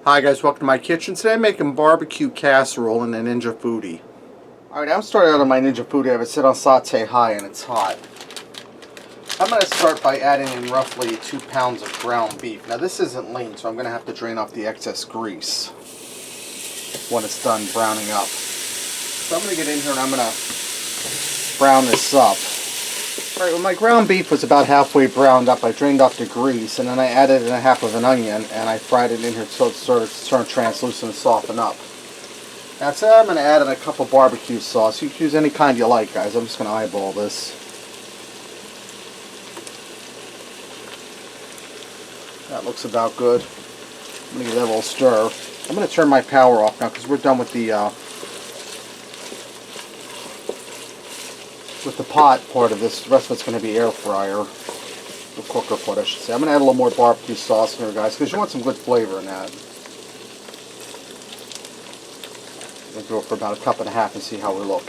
Hi guys, welcome to my kitchen. Today I'm making barbecue casserole in a Ninja Foodi. Alright, I'm starting out on my Ninja Foodi. I have it set on saute high and it's hot. I'm going to start by adding in roughly 2 pounds of ground beef. Now this isn't lean, so I'm going to have to drain off the excess grease when it's done browning up. So I'm going to get in here and I'm going to brown this up. Alright, when my ground beef was about halfway browned up, I drained off the grease and then I added in a half of an onion and I fried it in here until it started to turn translucent and soften up. Now today I'm going to add in a cup of barbecue sauce. You can use any kind you like, guys. I'm just going to eyeball this. That looks about good. I'm going to give that a little stir. I'm going to turn my power off now because we're done with the pot part of this. The rest of it's going to be air fryer, the cooker part I should say. I'm going to add a little more barbecue sauce in here, guys, because you want some good flavor in that. I'm going to do it for about a cup and a half and see how we look.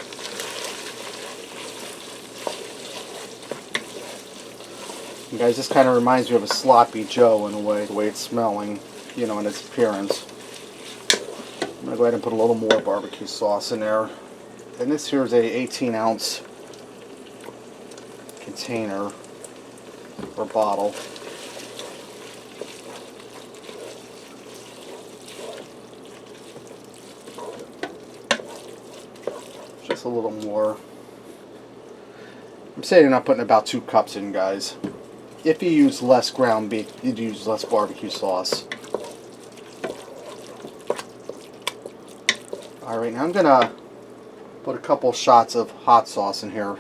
And guys, this kind of reminds me of a sloppy Joe in a way, the way it's smelling, you know, in its appearance. I'm going to go ahead and put a little more barbecue sauce in there. And this here is a 18-ounce container or bottle. Just a little more. I'm saying I'm not putting about 2 cups in, guys. If you use less ground beef, you'd use less barbecue sauce. Alright, now I'm gonna put a couple shots of hot sauce in here.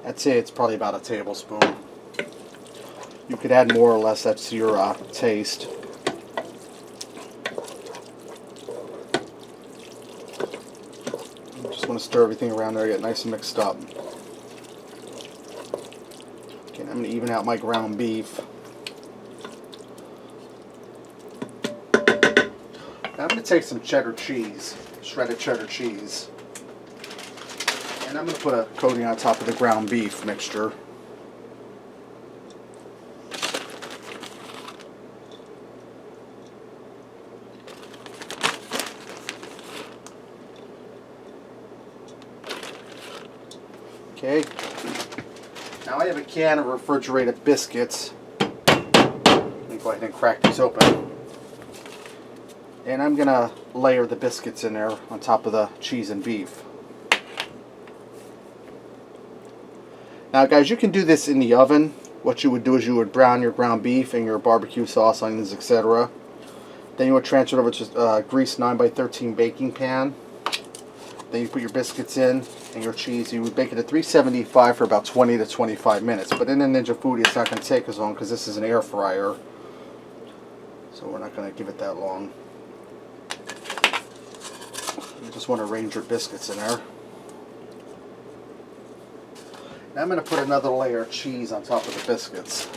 I'd say it's probably about a tablespoon. You could add more or less, that's to your taste. Just want to stir everything around there, get nice and mixed up. Okay, I'm going to even out my ground beef. Now I'm going to take some cheddar cheese, shredded cheddar cheese. And I'm going to put a coating on top of the ground beef mixture. Okay. Now I have a can of refrigerated biscuits. Let me go ahead and crack these open. And I'm going to layer the biscuits in there on top of the cheese and beef. Now guys, you can do this in the oven. What you would do is you would brown your ground beef and your barbecue sauce, onions, etc. Then you would transfer it over to a greased 9x13 baking pan. Then you put your biscuits in and your cheese. You would bake it at 375 for about 20 to 25 minutes. But in a Ninja Foodi, it's not going to take as long because this is an air fryer. So we're not going to give it that long. You just want to arrange your biscuits in there. Now I'm going to put another layer of cheese on top of the biscuits.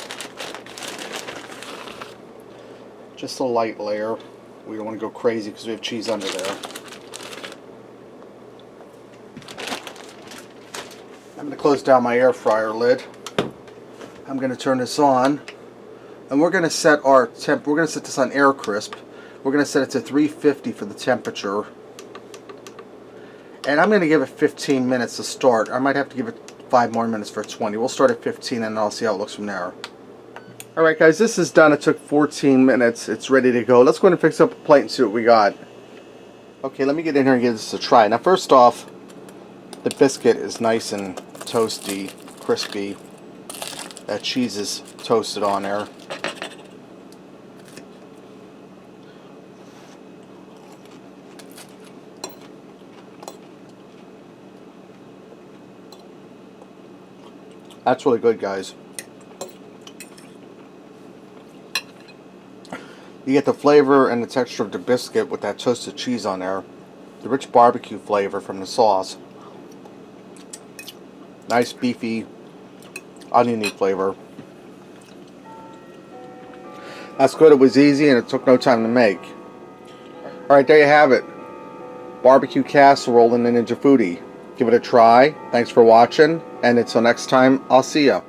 Just a light layer. We don't want to go crazy because we have cheese under there. I'm going to close down my air fryer lid. I'm going to turn this on, and we're going to set our temp. We're going to set this on air crisp. We're going to set it to 350 for the temperature, and I'm going to give it 15 minutes to start. I might have to give it 5 more minutes for 20. We'll start at 15 and I'll see how it looks from there. Alright guys, this is done. It took 14 minutes. It's ready to go. Let's go ahead and fix up a plate and see what we got. Okay, let me get in here and give this a try. Now first off, the biscuit is nice and toasty, crispy. That cheese is toasted on there. That's really good, guys. You get the flavor and the texture of the biscuit with that toasted cheese on there. The rich barbecue flavor from the sauce. Nice beefy, oniony flavor. That's good. It was easy and it took no time to make. Alright, there you have it. Barbecue casserole in the Ninja Foodi. Give it a try. Thanks for watching, and until next time, I'll see ya.